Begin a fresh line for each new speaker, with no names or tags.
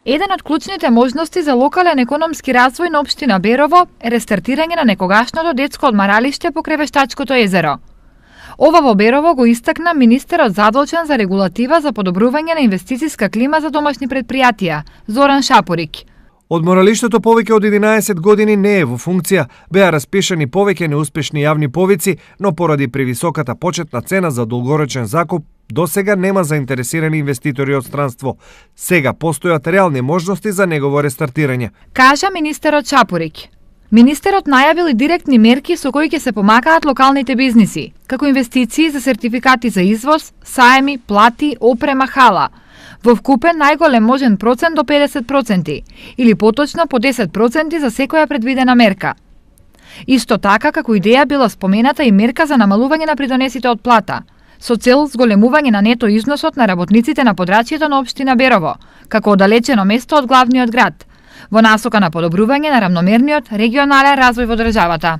Еден од клучните можности за локален економски развој на општина Берово е рестартирање на некогашното детско одмаралиште покрај Вештачкото езеро. Ова во Берово го истакна министерот задолжен за регулатива за подобрување на инвестициска клима за домашни предпријатија, Зоран Шапурик.
Одморалиштето повеќе од 11 години не е во функција, беа распишани повеќе неуспешни јавни повици, но поради превисоката почетна цена за долгорочен закуп, до сега нема заинтересирани инвеститори од странство. Сега постојат реални можности за негово рестартирање,
кажа министерот Шапурик. Министерот најавил и директни мерки со кои ќе се помакаат локалните бизниси, како инвестиции за сертификати за извоз, саеми, плати, опрема, хала. Во вкупен најголем можен процент до 50%, или поточно по 10% за секоја предвидена мерка. Исто така, како идеја била спомената и мерка за намалување на придонесите од плата, со цел зголемување на нето износот на работниците на подрачјето на општина Берово, како оддалечено место од главниот град, во насока на подобрување на рамномерниот регионален развој во државата.